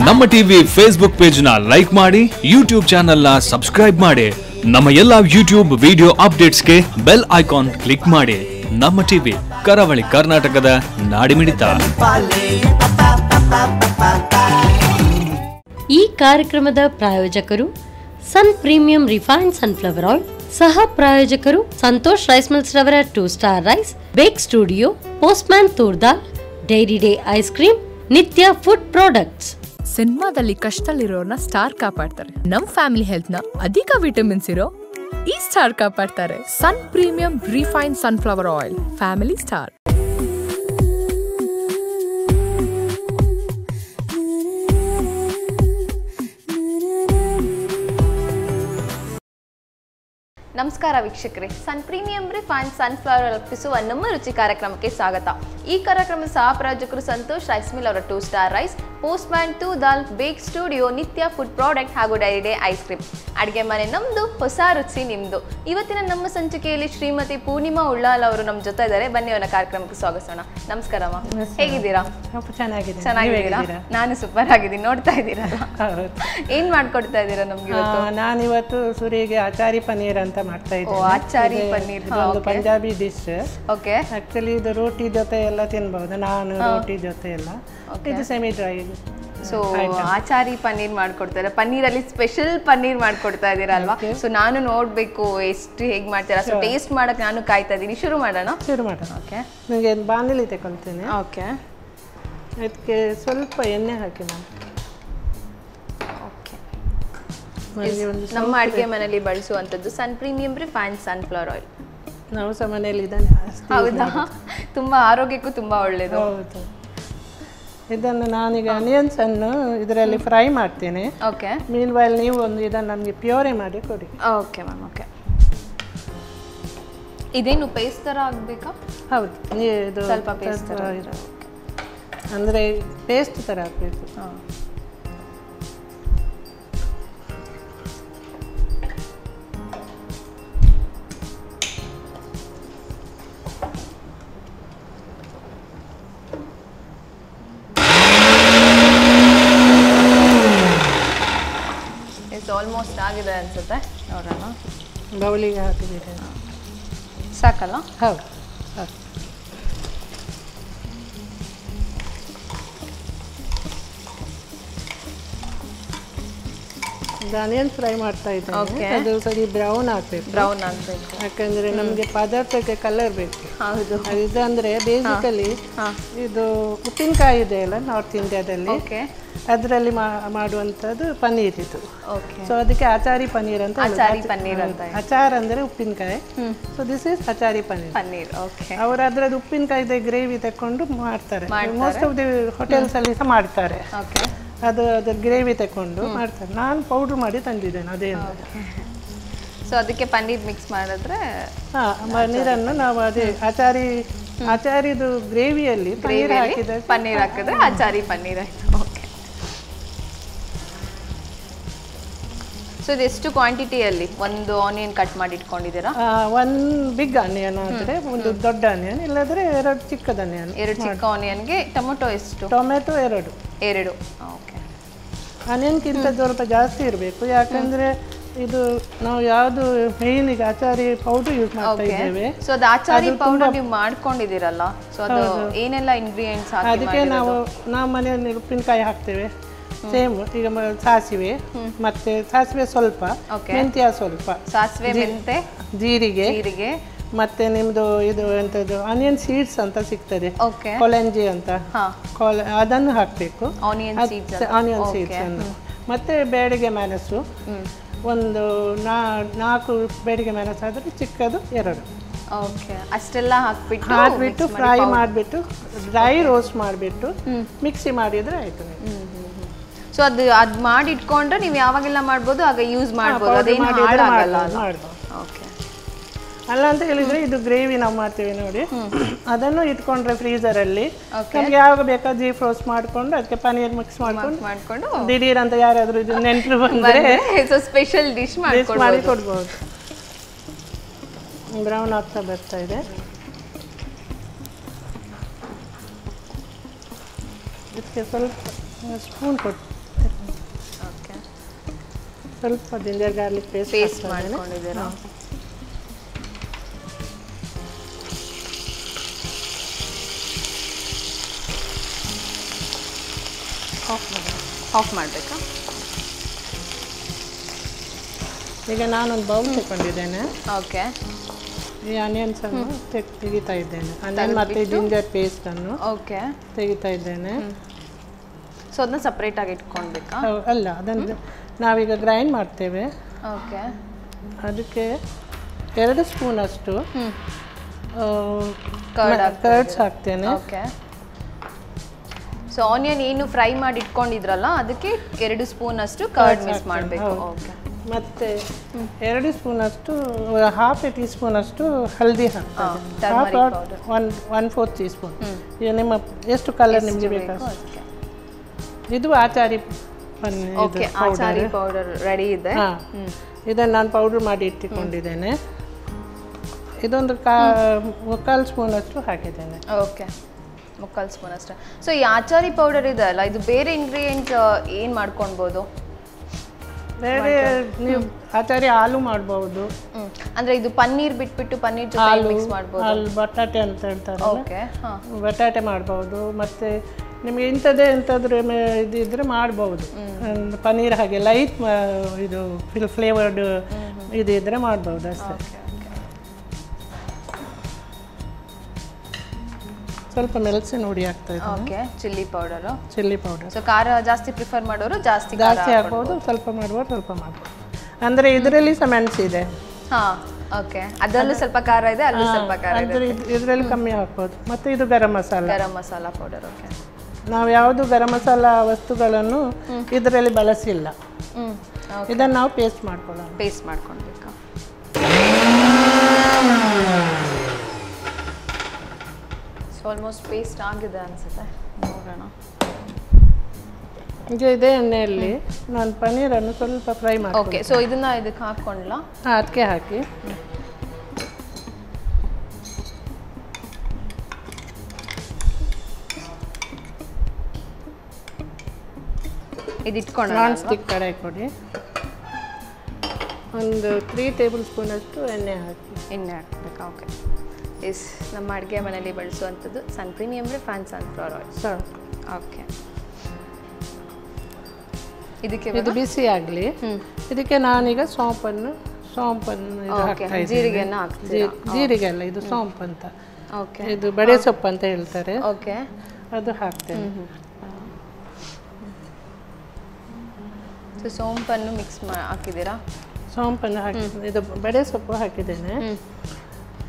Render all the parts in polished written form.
ನಮ್ಮ TV Facebook page ನ like ಮಾಡಿ, ಯೂಟ್ಯೂಬ್ ಚಾನೆಲ್ ನ ಸಬ್ಸ್ಕ್ರೈಬ್ ಮಾಡಿ. ನಮ್ಮ ಎಲ್ಲಾ ಯೂಟ್ಯೂಬ್ ವಿಡಿಯೋ ಅಪ್ಡೇಟ್ಸ್ಗೆ ಬೆಲ್ ಐಕಾನ್ ಕ್ಲಿಕ್ ಮಾಡಿ. ನಮ್ಮ ಟಿವಿ, ಕರಾವಳಿ ಕರ್ನಾಟಕದ ನಾಡಿಮಿಡಿತ. ಈ ಕಾರ್ಯಕ್ರಮದ ಪ್ರಾಯೋಜಕರು Sun premium refined sunflower oil, ಸಹ ಪ್ರಾಯೋಜಕರು ಸಂತೋಷ್ ರೈಸ್ ಮಿಲ್ಸ್ ರವರ 2 star rice, bake studio, postman toor dal, dairy day ice cream, Nitya food products. ಸಿನಿಮಾದಲ್ಲಿ ಕಷ್ಟದಲ್ಲಿರೋರ್ನ ಸ್ಟಾರ್ ಕಾಪಾಡ್ತಾರೆ. ನಮ್ ಫ್ಯಾಮಿಲಿ ಹೆಲ್ತ್ ನ ಅಧಿಕ ವಿಟಮಿನ್ಸ್ ಇರೋ ಈ ಸ್ಟಾರ್ ಕಾಪಾಡ್ತಾರೆ. Sun premium refined sunflower oil, family star. ನಮಸ್ಕಾರ ವೀಕ್ಷಕರೇ, Sun premium refined sunflower oil ಅರ್ಪಿಸುವ ನಮ್ಮ ರುಚಿ ಕಾರ್ಯಕ್ರಮಕ್ಕೆ ಸ್ವಾಗತ. ಈ ಕಾರ್ಯಕ್ರಮದ ಸಹ ಪ್ರಾಯೋಜಕರು ಸಂತೋಷ್ ರೈಸ್ ಮಿಲ್ ಅವರ 2 ಸ್ಟಾರ್ ರೈಸ್, ಪೋಸ್ಟ್ಮ್ಯಾನ್ ತೂರ್ದಾಲ್, ಬೇಕ್ ಸ್ಟುಡಿಯೋ, ನಿತ್ಯ ಫುಡ್ ಪ್ರಾಡಕ್ಟ್ ಹಾಗೂ ಡೈರಿ ಡೇ ಐಸ್ ಕ್ರೀಮ್. ಅಡುಗೆ ಮನೆ ನಮ್ಮದು, ಹೊಸ ರುಚಿ ನಿಮ್ಮದು. ಇವತ್ತಿನ ನಮ್ಮ ಸಂಚಿಕೆಯಲ್ಲಿ ಶ್ರೀಮತಿ ಪೂರ್ಣಿಮಾ ಉಳ್ಳಾಲ್ ಅವರು ನಮ್ಮ ಜೊತೆ ಇದ್ದಾರೆ. ಬನ್ನಿ ಅವರ ಕಾರ್ಯಕ್ರಮಕ್ಕೆ ಸ್ವಾಗತಿಸೋಣ. ನಮಸ್ಕಾರ ಅಮ್ಮ, ಹೇಗಿದ್ದೀರಾ? ಚೆನ್ನಾಗಿದ್ದೀರಾ? ನಾನು ಸೂಪರ್ ಆಗಿದ್ದೀನಿ. ನೋಡ್ತಾ ಇದ್ದೀರಾ, ಏನ್ ಮಾಡ್ಕೊಡ್ತಾ ಇದ್ದೀರಾ ನಮ್ಗೆ? ನಾನಿವತ್ತು ಸುರಿಗೆ ಆಚಾರಿ ಪನ್ನೀರ್ ಅಂತ ಮಾಡ್ತಾ ಇದ್ದೀನಿ. ಆಚಾರಿ ಪನ್ನೀರ್ ಒಂದು ಪಂಜಾಬಿ ಡಿಶ್. ಓಕೆ, ಆಕ್ಚುಲಿ ಇದು ರೋಟಿ ಜೊತೆ ಎಲ್ಲ ತಿನ್ಬಹುದು. ನಾನು ರೋಟಿ ಜೊತೆ ಎಲ್ಲ ಇದು semi dry. So Achari paneer ಮಾಡ್ಕೊಡ್ತಾರೆ. ಪನ್ನೀರಲ್ಲಿ ಸ್ಪೆಷಲ್ ಪನ್ನೀರ್ ಮಾಡ್ಕೊಡ್ತಾ ಇದ್ದೀರಾ ಅಲ್ವಾ? ಸೊ ನಾನು ನೋಡ್ಬೇಕು ಎಷ್ಟು ಹೇಗೆ ಮಾಡ್ತೀರಾ. ಸೊ ಟೇಸ್ಟ್ ಮಾಡಕ್ ನಾನು ಕಾಯ್ತಾ ಇದ್ದೀನಿ. ಶುರು ಮಾಡೋಣ. ಓಕೆ, ನನಗೆ ಬಾಣಲಿ ತಗೊಳ್ತೀನಿ. ಓಕೆ, ಅದಕ್ಕೆ ಸ್ವಲ್ಪ ಎಣ್ಣೆ ಹಾಕಿ ನಾನು. ನಮ್ಮ ಅಡುಗೆ ಮನೆಯಲ್ಲಿ ಬಳಸುವಂಥದ್ದು Sun premium refined sunflower oil. ನಾವು ಸಹ ಮನೆಯಲ್ಲಿ ಇದನ್ನು. ಹೌದಾ? ತುಂಬಾ ಆರೋಗ್ಯಕ್ಕೂ ತುಂಬಾ ಒಳ್ಳೇದು. ಹೌದು. ಇದನ್ನು ನಾನೀಗ ಆನಿಯನ್ಸ್ ಅನ್ನು ಇದರಲ್ಲಿ ಫ್ರೈ ಮಾಡ್ತೇನೆ. ಓಕೆ, ಮೀನ್ ವೈಲ್ ನೀವು ಒಂದು ಇದನ್ನು ನಮಗೆ ಪ್ಯೂರಿ ಮಾಡಿ ಕೊಡಿ. Okay ma'am. ಓಕೆ, ಇದೇನು ಪೇಸ್ಟ್ ಥರ ಆಗಬೇಕಾ? ಹೌದು, ಇದು ಸ್ವಲ್ಪ ಪೇಸ್ಟ್ ಥರ ಅಂದರೆ ಪೇಸ್ಟ್ ಥರ ಆಗಬೇಕು. ಆಲ್ಮೋಸ್ಟ್ ಆಗಿದೆ ಅನ್ಸುತ್ತೆ. ನೋಡೋಣ. ಬೌಲಿಗೆ ಹಾಕಿದ್ದೀರಿ ಸಾಕಲ್ಲ? ಹೌದು, ಸಾಕು. ಆನಿಯನ್ ಫ್ರೈ ಮಾಡ್ತಾ ಇದ್ದೇನೆ. ಅದು ಸರಿ ಬ್ರೌನ್ ಆಗಬೇಕು. ಯಾಕಂದ್ರೆ ನಮಗೆ ಪದಾರ್ಥಕ್ಕೆ ಕಲರ್ ಬೇಕು. ಹೌದು. ಇದಂದ್ರೆ ಬೇಸಿಕಲಿ ಇದು ಉಪ್ಪಿನಕಾಯಿ ಇದೆ ಅಲ್ಲ ನಾರ್ತ್ ಇಂಡಿಯಾದಲ್ಲಿ, ಅದರಲ್ಲಿ ಮಾಡುವಂಥದ್ದು ಪನ್ನೀರ್ ಇದು. ಸೊ ಅದಕ್ಕೆ ಆಚಾರಿ ಪನ್ನೀರ್ ಅಂತ. ಅಚಾರ್ ಅಂದ್ರೆ ಉಪ್ಪಿನಕಾಯಿ. So this is Achari paneer. ಅವರು ಅದ್ರದ್ದು ಉಪ್ಪಿನಕಾಯಿದ ಗ್ರೇವಿ ತಕೊಂಡು ಮಾಡ್ತಾರೆ. ಮೋಸ್ಟ್ ಆಫ್ ದಿ ಹೋಟೆಲ್ಸ್ ಅಲ್ಲಿ ಸಹ ಮಾಡ್ತಾರೆ. ಅದು ಅದ್ರ ಗ್ರೇವಿ ತಕೊಂಡು ಮಾಡ್ತಾರೆ. ನಾನು ಪೌಡ್ರ್ ಮಾಡಿ ತಂದಿದ್ದೇನೆ ಅದೇ. ಸೊ ಅದಕ್ಕೆ ಪನ್ನೀರ್ ಮಿಕ್ಸ್ ಮಾಡಿದ್ರೆ ಪನ್ನೀರನ್ನು ನಾವು ಅದೇ ಆಚಾರಿದು ಗ್ರೇವಿಯಲ್ಲಿ ಪನ್ನೀರ್ ಹಾಕಿದ್ರೆ ಆಚಾರಿ ಪನ್ನೀರ್ ಆಯ್ತು. ಓಕೆ, ಸೊ ಇದೆಷ್ಟು ಕ್ವಾಂಟಿಟಿಯಲ್ಲಿ? ಒಂದು ಆನಿಯನ್ ಕಟ್ ಮಾಡಿ ಇಟ್ಕೊಂಡಿದ್ದೀರಾ? ಒಂದು ಬಿಗ್ ಆನಿಯನ್ ಆದರೆ ಒಂದು ದೊಡ್ಡ ಆನಿಯನ್, ಇಲ್ಲಾಂದ್ರೆ 2 ಚಿಕ್ಕದ ಆನಿಯನ್. 2 ಚಿಕ್ಕ ಆನಿಯನ್ಗೆ ಟೊಮೆಟೊ ಎಷ್ಟು? ಟೊಮೆಟೊ 2. ಓಕೆ, ಆನಿಯನ್ಗಿಂತ ಸ್ವಲ್ಪ ಜಾಸ್ತಿ ಇರಬೇಕು. ಯಾಕಂದ್ರೆ ಇದು ನಾವು ಯಾವುದು ಮೇನ್ ಈಗ ಆಚಾರಿ ಪೌಡರ್ ಯೂಸ್ ಮಾಡ್ತಾ ಇದ್ದೇವೆ. ಸೊ ಅದು ಆಚಾರಿ ಪೌಡರ್ ನೀವು ಮಾಡ್ಕೊಂಡಿದ್ದೀರಲ್ಲ, ಸೊ ಅದು ಏನೆಲ್ಲ ಇಂಗ್ರೀಡಿಯೆಂಟ್ಸ್ ಹಾಕಿ? ಅದಕ್ಕೆ ನಾವು ಮನೆಯಲ್ಲಿ ಉಪ್ಪಿನಕಾಯಿ ಹಾಕ್ತೇವೆ. ಸೇಮ್ ಈಗ ಸಾಸಿವೆ, ಮತ್ತೆ ಸಾಸಿವೆ ಸ್ವಲ್ಪ, ಮೆಂತ್ಯ ಸ್ವಲ್ಪ, ಸಾಸಿವೆ, ಮೆಂತೆ, ಜೀರಿಗೆ, ಮತ್ತೆ ನಿಮ್ದು ಇದು ಎಂತದ್ದು ಆನಿಯನ್ ಸೀಡ್ಸ್ ಅಂತ ಸಿಗ್ತದೆ, ಕೊಲೆಂಜಿ ಅಂತ, ಅದನ್ನು ಹಾಕಬೇಕು. ಆನಿಯನ್ ಸೀಡ್ಸ್ ಅನ್ನು. ಮತ್ತೆ ಬೇಡಿಗೆ ಮೆಣಸು ಒಂದು 4 ಬೇಡಿಗೆ ಮೆಣಸು ಆದರೆ ಚಿಕ್ಕದು 2. ಓಕೆ, ಅಷ್ಟೆಲ್ಲ ಹಾಕ್ಬಿಟ್ಟು ಫ್ರೈ ಮಾಡಿಬಿಟ್ಟು ಡ್ರೈ ರೋಸ್ಟ್ ಮಾಡಿಬಿಟ್ಟು ಮಿಕ್ಸಿ ಮಾಡಿದ್ರೆ ಆಯ್ತು. ಸೊ ಅದು ಮಾಡಿ ಇಟ್ಕೊಂಡ್ರೆ ನೀವು ಯಾವಾಗೆಲ್ಲ ಮಾಡ್ಬೋದು ಆಗ ಯೂಸ್ ಮಾಡ್ಬೋದು, ಅದೇನು ಹಾಳಾಗಲ್ಲ. ಓಕೆ, ಅಲ್ಲ ಅಂತ ಹೇಳಿದ್ರೆ ಇದು ಗ್ರೇವಿ ನಾವು ಮಾಡ್ತೀವಿ ನೋಡಿ, ಅದನ್ನು ಇಟ್ಕೊಂಡ್ರೆ ಫ್ರೀಜರ್ ಅಲ್ಲಿ ನಮ್ಗೆ ಯಾವಾಗ ಬೇಕಾದ ಡೀಪ್ ರೋಸ್ಟ್ ಮಾಡ್ಕೊಂಡು ಅದಕ್ಕೆ ಪನ್ನೀರ್ ಮಿಕ್ಸ್ ಮಾಡ್ಕೊಂಡು ದಿಢೀರ್ ಅಂತ ಯಾರಾದ್ರೂ ನೆಂಟರು ಬಂದ್ರೆ ಸ್ಪೆಷಲ್ ಡಿಶ್ ಮಾಡಿ ಕೊಡ್ಬೋದು. ಬ್ರೌನ್ ಆಗ್ತಾ ಬರ್ತಾ ಇದೆ. ಇದಕ್ಕೆ ಸ್ವಲ್ಪ ಸ್ಪೂನ್ ಕೊಟ್ಟು ಸ್ವಲ್ಪ ಜಿಂಜರ್ ಗಾರ್ಲಿಕ್ ಪೇಸ್ಟ್ ಮಾಡ್ಕೊಂಡಿದ್ದೀರಾ? ಆಫ್ ಮಾಡಬೇಕಾ? ಈಗ ನಾನೊಂದು ಬೌಲ್ ತಗೊಂಡಿದ್ದೇನೆ. ಓಕೆ. ಈ ಆನಿಯನ್ಸ್ ಅನ್ನು ತೆಗಿತಾ ಇದ್ದೇನೆ. ಆನಿಯನ್ ಮತ್ತು ಜಿಂಜರ್ ಪೇಸ್ಟ್ ಅನ್ನು ತೆಗಿತಾ ಇದ್ದೇನೆ. ಸೊ ಅದನ್ನ ಸಪ್ರೇಟ್ ಆಗಿ ಇಟ್ಕೊಳ್ಬೇಕಾ? ಅಲ್ಲ, ಅದನ್ನು ನಾವೀಗ ಗ್ರೈಂಡ್ ಮಾಡ್ತೇವೆ. ಓಕೆ. ಅದಕ್ಕೆ 2 ಸ್ಪೂನ್ ಅಷ್ಟು ಕರ್ಡ್ಸ್ ಹಾಕ್ತೇನೆ. ಓಕೆ. ಸೊ ಆನಿಯನ್ ಏನು ಫ್ರೈ ಮಾಡಿ ಇಟ್ಕೊಂಡಿದ್ರಲ್ಲ ಅದಕ್ಕೆ 2 ಸ್ಪೂನ್ ಅಷ್ಟು ಕರ್ಡ್ ಮಿಕ್ಸ್ ಮಾಡಬೇಕು. ಓಕೆ. ಮತ್ತೆ 2 ಸ್ಪೂನ್ ಅಷ್ಟು, ಹಾಫ್ ಟೀ ಸ್ಪೂನ್ ಅಷ್ಟು ಹಲ್ದಿ ಹಾಕ್ತೇನೆ. 1/4 ಟೀ ಸ್ಪೂನ್. ಈಗ ನಿಮ್ಮ ಎಷ್ಟು ಕಲರ್ ನಿಮಗೆ ಬೇಕು. ಇದು ಆಚಾರಿ ಪೌಡರ್ ರೆಡಿ ಇದೆ. ಇದನ್ನು ನಾನು ಪೌಡರ್ ಮಾಡಿ ಇಟ್ಟುಕೊಂಡಿದ್ದೇನೆ. ಇದೊಂದು 3/4 ಸ್ಪೂನ್ ಅಷ್ಟು ಹಾಕಿದ್ದೇನೆ. ಓಕೆ, 3/4 ಸ್ಪೂನ್ ಅಷ್ಟೇ. ಸೊ ಈ ಆಚಾರಿ ಪೌಡರ್ ಇದೆ ಅಲ್ಲ, ಇದು ಬೇರೆ ಇಂಗ್ರೀಡಿಯೆಂಟ್ ಏನು ಮಾಡ್ಕೊಳ್ಬೋದು? ಬೇರೆ ನೀವು ಆಚಾರಿ ಹಾಲು ಮಾಡ್ಬೋದು. ಅಂದ್ರೆ ಇದು ಪನ್ನೀರ್ ಬಿಟ್ಬಿಟ್ಟು ಪನ್ನೀರ್ ಜೊತೆ ಮಿಕ್ಸ್ ಮಾಡ್ಬೋದು. ಹಾಲು ಬಟಾಟೆ ಅಂತ ಹೇಳ್ತಾರೆ. ಓಕೆ. ಬಟಾಟೆ ಮಾಡ್ಬೋದು. ಮತ್ತೆ ನಿಮಗೆ ಎಂಥಾದ್ರೂ ಇದಿದ್ರೆ ಮಾಡ್ಬೋದು. ಪನ್ನೀರ್ ಹಾಗೆ ಲೈಟ್ ಇದು ಫ್ಲೇವರ್ಡ್ ಇದಿದ್ರೆ ಮಾಡ್ಬೋದು ಅಷ್ಟೇ. ಸ್ವಲ್ಪ ಮೆಲ್ಸಿನ ಹುಡಿ ಆಗ್ತಾ ಇದೆ. ಓಕೆ. Chilli powder. ಸೊ ಖಾರ ಜಾಸ್ತಿ ಪ್ರಿಫರ್ ಮಾಡೋರು ಜಾಸ್ತಿ ಹಾಕ್ಬೋದು, ಸ್ವಲ್ಪ ಮಾಡ್ಬೋದು, ಸ್ವಲ್ಪ ಮಾಡ್ಬೋದು. ಅಂದರೆ ಇದರಲ್ಲಿ ಸಹ ಮೆಣಸಿದೆ. ಓಕೆ. ಅದರಲ್ಲೂ ಸ್ವಲ್ಪ ಖಾರ ಇದೆ, ಅಲ್ಲೂ ಸ್ವಲ್ಪ ಖಾರ ಇದೆ. ಇದರಲ್ಲಿ ಕಮ್ಮಿ ಹಾಕ್ಬೋದು. ಮತ್ತು ಇದು ಗರಂ ಮಸಾಲ ಪೌಡರ್. ಓಕೆ. ನಾವು ಯಾವುದು ಗರಂ ಮಸಾಲ ವಸ್ತುಗಳನ್ನು ಇದರಲ್ಲಿ ಬಳಸಿಲ್ಲ. ಇದನ್ನು ನಾವು ಪೇಸ್ಟ್ ಮಾಡ್ಕೊಳ್ಬೇಕಾ? ಆಲ್ಮೋಸ್ಟ್ ಪೇಸ್ಟ್ ಆಗಿದೆ ಅನ್ಸುತ್ತೆ, ನೋಡೋಣ. ಈಗ ಇದೇ ಎಣ್ಣೆಯಲ್ಲಿ ನಾನು ಪನ್ನೀರನ್ನು ಸ್ವಲ್ಪ ಫ್ರೈ ಮಾಡಿ. ಓಕೆ. ಸೊ ಇದಕ್ಕೆ ಹಾಕ್ಕೊಂಡ್ಲಾ? ಅದಕ್ಕೆ ಹಾಕಿ ಇದು ಇಟ್ಕೊಂಡು ನಾನ್ ಸ್ಟಿಕ್ ಕಡಾಯಿ ಕೊಡಿ. ಒಂದು 3 ಟೇಬಲ್ ಸ್ಪೂನ್ ಅಷ್ಟು ಎಣ್ಣೆ ಹಾಕಬೇಕಾ? ಓಕೆ. ನಮ್ಮ ಅಡುಗೆ ಮನೆಯಲ್ಲಿ ಬಳಸುವಂಥದ್ದು Sun premium refined sunflower oil. Okay. ಇದಕ್ಕೆ ಇದು ಬಿಸಿ ಆಗಲಿ. ಇದಕ್ಕೆ ನಾನೀಗ ಸೋಂಪನ್ನು ಜೀರಿಗೆಯನ್ನು ಹಾಕ್ತೀನಿ. ಜೀರಿಗೆ ಅಲ್ಲ, ಇದು ಸೋಂಪು ಅಂತ. ಓಕೆ. ಇದು ಬಡೆ ಸೊಪ್ಪು ಅಂತ ಹೇಳ್ತಾರೆ. ಓಕೆ. ಅದು ಹಾಕ್ತೇನೆ. ಸೋಂಪನ್ನು ಮಿಕ್ಸ್ ಹಾಕಿದ್ದೀರಾ? ಸೋಂಪನ್ನು ಹಾಕಿ, ಇದು ಬಡೆ ಸೊಪ್ಪು ಹಾಕಿದ್ದೇನೆ.